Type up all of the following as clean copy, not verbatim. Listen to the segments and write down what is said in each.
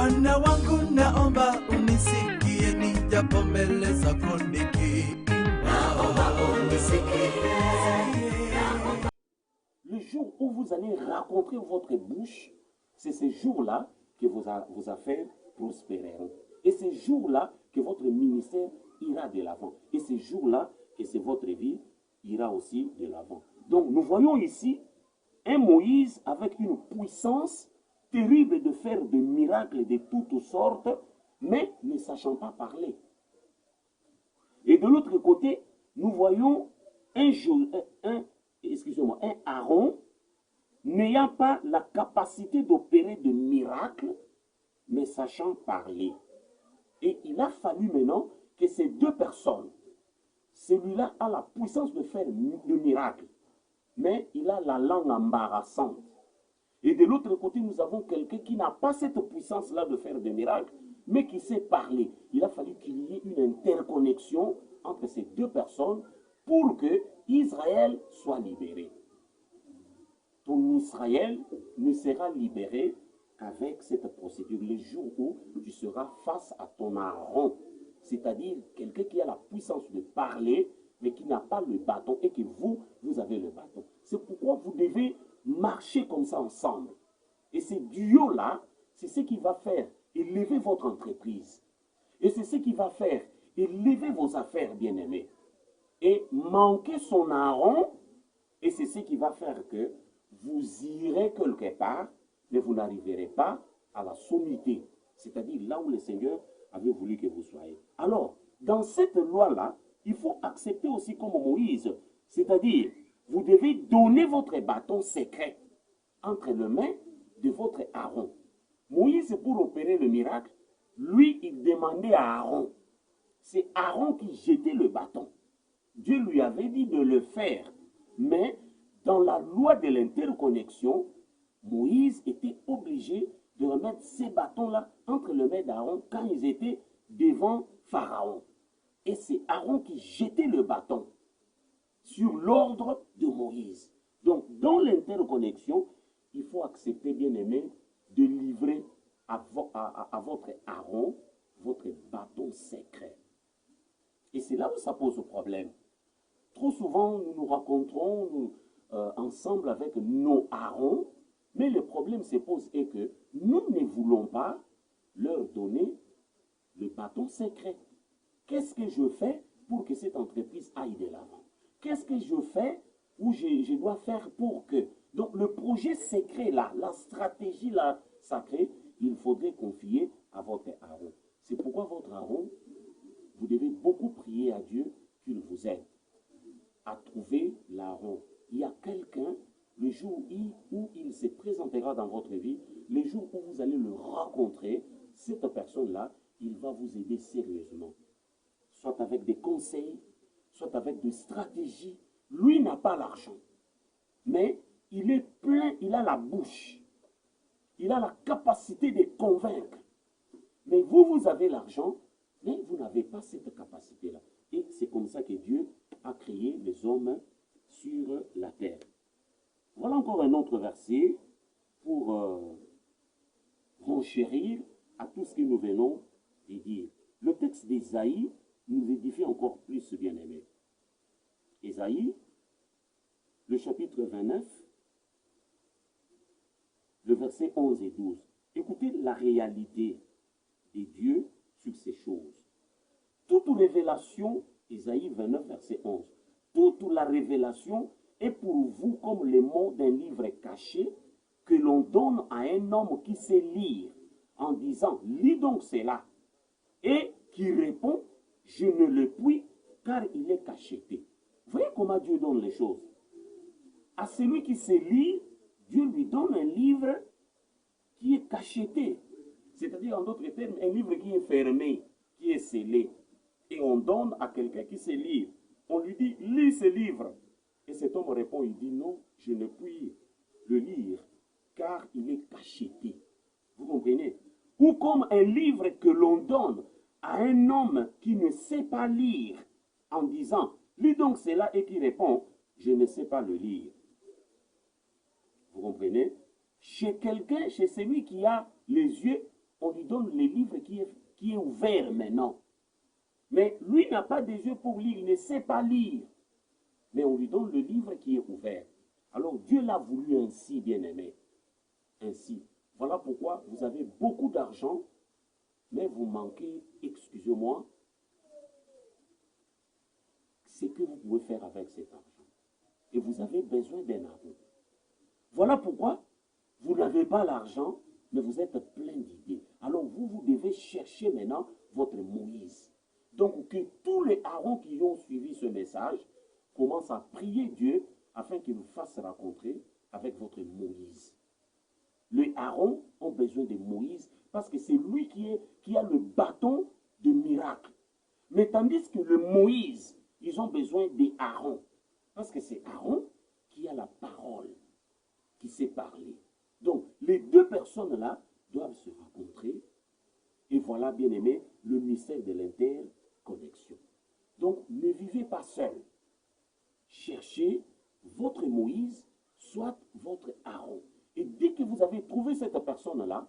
Bwana wangu naomba unisikie nijapomeleza kondiki. Naomba unisikie. Le jour où vous allez rencontrer votre bouche, c'est ce jour-là que vos affaires prospéreront. Et ce jour-là que votre ministère ira de l'avant. Et ce jour-là que c'est votre vie ira aussi de l'avant. Donc nous voyons ici un Moïse avec une puissance terrible de faire des miracles de toutes sortes, mais ne sachant pas parler. Et de l'autre côté, nous voyons un Aaron n'ayant pas la capacité d'opérer de miracles, mais sachant parler. Et il a fallu maintenant que ces deux personnes, celui-là a la puissance de faire de miracles, mais il a la langue embarrassante. Et de l'autre côté, nous avons quelqu'un qui n'a pas cette puissance-là de faire des miracles, mais qui sait parler. Il a fallu qu'il y ait une interconnexion entre ces deux personnes pour que Israël soit libéré. Ton Israël ne sera libéré qu'avec cette procédure, le jour où tu seras face à ton Aaron, c'est-à-dire quelqu'un qui a la puissance de parler, mais qui n'a pas le bâton, et que vous avez le bâton. C'est pourquoi vous devez marcher comme ça ensemble. Et ce duo-là, c'est ce qui va faire élever votre entreprise. Et c'est ce qui va faire élever vos affaires, bien-aimés. Et manquer son Aaron, et c'est ce qui va faire que vous irez quelque part, mais vous n'arriverez pas à la sommité, c'est-à-dire là où le Seigneur avait voulu que vous soyez. Alors, dans cette loi-là, il faut accepter aussi comme Moïse, c'est-à-dire, vous devez donner votre bâton secret entre les mains de votre Aaron. Moïse, pour opérer le miracle, lui, il demandait à Aaron. C'est Aaron qui jetait le bâton. Dieu lui avait dit de le faire, mais dans la loi de l'interconnexion, Moïse était obligé de remettre ces bâtons-là entre les mains d'Aaron quand ils étaient devant Pharaon. Et c'est Aaron qui jetait le bâton sur l'ordre de Moïse. Donc, dans l'interconnexion, il faut accepter, bien aimé, de livrer à votre Aaron votre bâton secret. Et c'est là où ça pose problème. Trop souvent, nous nous rencontrons ensemble avec nos Aarons, mais le problème se pose est que nous ne voulons pas leur donner le bâton secret. Qu'est-ce que je fais pour que cette entreprise aille de l'avant? Qu'est-ce que je fais ou je dois faire pour que... Donc le projet secret là, la stratégie là sacrée, il faudrait confier à votre Aaron. C'est pourquoi votre Aaron, vous devez beaucoup prier à Dieu qu'il vous aide à trouver l'Aaron. Il y a quelqu'un, le jour où il se présentera dans votre vie, le jour où vous allez le rencontrer, cette personne-là, il va vous aider sérieusement. Soit avec des conseils, soit avec des stratégies. Lui n'a pas l'argent, mais il est plein, il a la bouche. Il a la capacité de convaincre. Mais vous avez l'argent, mais vous n'avez pas cette capacité-là. Et c'est comme ça que Dieu a créé les hommes sur la terre. Voilà encore un autre verset pour renchérir à tout ce que nous venons de dire. Le texte d'Ésaïe nous édifie encore plus, bien-aimés. Ésaïe, le chapitre 29, le verset 11 et 12. Écoutez la réalité de Dieu sur ces choses. Toute révélation, Ésaïe 29, verset 11, toute la révélation est pour vous comme les mots d'un livre caché que l'on donne à un homme qui sait lire en disant « Lis donc cela » et qui répond « Je ne le puis car il est cacheté ». Vous voyez comment Dieu donne les choses. À celui qui sait lire, Dieu lui donne un livre qui est cacheté. C'est-à-dire, en d'autres termes, un livre qui est fermé, qui est scellé. Et on donne à quelqu'un qui sait lire. On lui dit, lis ce livre. Et cet homme répond, il dit, non, je ne puis le lire, car il est cacheté. Vous comprenez? Ou comme un livre que l'on donne à un homme qui ne sait pas lire, en disant, lis donc cela, et qui répond, je ne sais pas le lire. Vous comprenez? Chez quelqu'un, chez celui qui a les yeux on lui donne le livre qui est ouvert maintenant. Mais lui n'a pas des yeux pour lire, il ne sait pas lire. Mais on lui donne le livre qui est ouvert. Alors Dieu l'a voulu ainsi, bien-aimé. Ainsi. Voilà pourquoi vous avez beaucoup d'argent, mais vous manquez, excusez-moi, ce que vous pouvez faire avec cet argent. Et vous avez besoin d'un argent. Voilà pourquoi vous n'avez pas l'argent, mais vous êtes plein d'idées. Alors vous devez chercher maintenant votre Moïse. Donc que tous les Aaron qui ont suivi ce message commencent à prier Dieu afin qu'il vous fasse rencontrer avec votre Moïse. Les Aaron ont besoin de Moïse parce que c'est lui qui a le bâton de miracle. Mais tandis que le Moïse, ils ont besoin des Aaron. Parce que c'est Aaron qui a la parole, qui sait parler. Donc, les deux personnes-là doivent se rencontrer. Et voilà, bien aimé, le mystère de l'interconnexion. Donc, ne vivez pas seul. Cherchez votre Moïse, soit votre Aaron. Et dès que vous avez trouvé cette personne-là,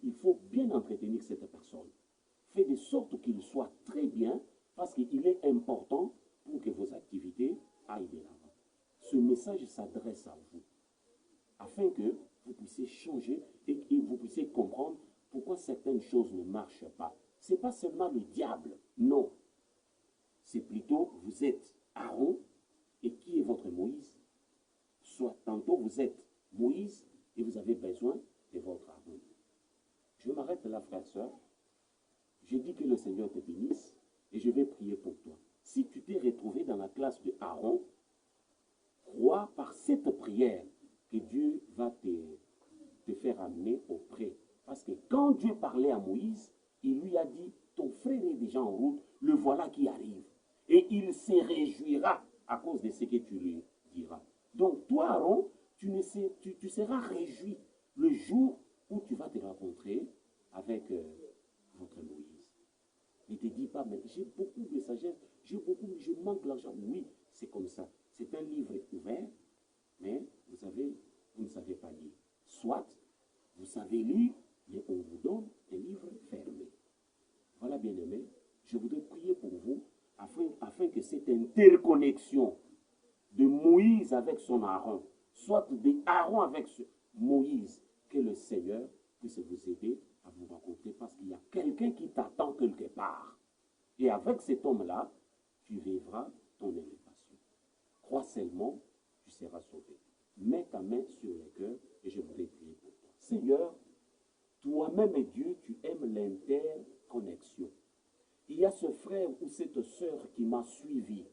il faut bien entretenir cette personne. Faites de sorte qu'il soit très bien, parce qu'il est important pour que vos activités aillent de l'avant. Ce message s'adresse à vous, afin que vous puissiez changer et que vous puissiez comprendre pourquoi certaines choses ne marchent pas. Ce n'est pas seulement le diable, non. C'est plutôt, vous êtes Aaron, et qui est votre Moïse? Soit tantôt vous êtes Moïse, et vous avez besoin de votre Aaron. Je m'arrête là, frère, sœur. Je dis que le Seigneur te bénisse, et je vais prier pour toi. Si tu t'es retrouvé dans la classe de Aaron, crois par cette prière que Dieu va te faire amener auprès. Parce que quand Dieu parlait à Moïse, il lui a dit, ton frère est déjà en route, le voilà qui arrive. Et il se réjouira à cause de ce que tu lui diras. Donc toi, Aaron, tu seras réjoui le jour où tu vas te rencontrer avec votre Moïse. Ne te dis pas, mais j'ai beaucoup de sagesse, je manque l'argent. Oui, c'est comme ça. C'est un livre ouvert, mais vous ne savez pas lire. Soit, vous savez lire, mais on vous donne un livre fermé. Voilà, bien-aimé, je voudrais prier pour vous afin que cette interconnexion de Moïse avec son Aaron, soit de Aaron avec Moïse, que le Seigneur puisse vous aider à vous rencontrer parce qu'il y a quelqu'un qui t'attend quelque part. Et avec cet homme-là, tu vivras ton élévation. Crois seulement, tu seras sauvé. Mets ta main sur le cœur et je voudrais prier pour toi. Seigneur, toi-même et Dieu, tu aimes l'interconnexion. Il y a ce frère ou cette sœur qui m'a suivi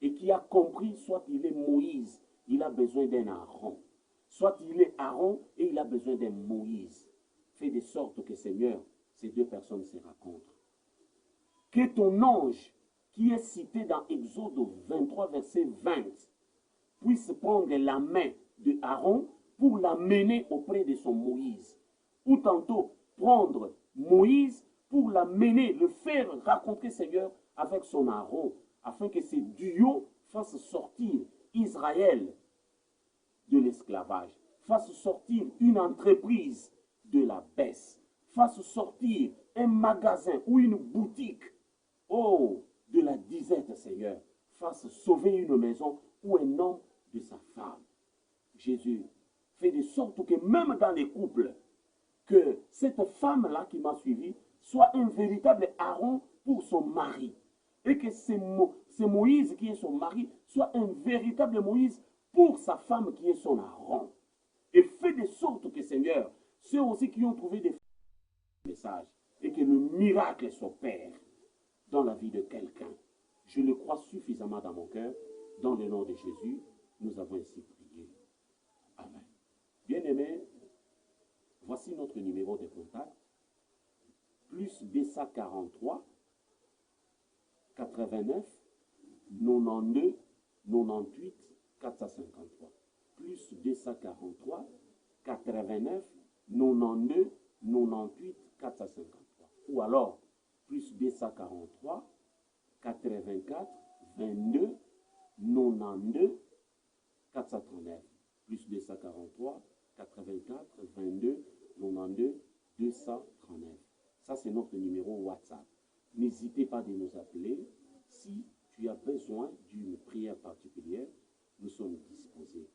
et qui a compris, soit il est Moïse, il a besoin d'un Aaron. Soit il est Aaron et il a besoin d'un Moïse. Fais de sorte que, Seigneur, ces deux personnes se rencontrent. Que ton ange, qui est cité dans Exode 23, verset 20, puisse prendre la main de Aaron pour l'amener auprès de son Moïse. Ou tantôt prendre Moïse pour l'amener, le faire rencontrer, Seigneur, avec son Aaron, afin que ces duos fassent sortir Israël de l'esclavage, fassent sortir une entreprise de la baisse, fassent sortir un magasin ou une boutique, oh, de la disette, Seigneur, fasse sauver une maison ou un homme de sa femme. Jésus, fait de sorte que même dans les couples, que cette femme-là qui m'a suivi soit un véritable Aaron pour son mari. Et que c'est Moïse qui est son mari soit un véritable Moïse pour sa femme qui est son Aaron. Et fais de sorte que, Seigneur, ceux aussi qui ont trouvé des messages et que le miracle s'opère dans la vie de quelqu'un. Je le crois suffisamment dans mon cœur. Dans le nom de Jésus, nous avons ainsi prié. Amen. Bien-aimés, voici notre numéro de contact. Plus 243 89 92 98 453. Plus 243 89 92 98 453. Ou alors, plus 243 84 22 92 439. Plus 243 84 22 92 239. Ça, c'est notre numéro WhatsApp. N'hésitez pas de nous appeler. Si tu as besoin d'une prière particulière, nous sommes disposés.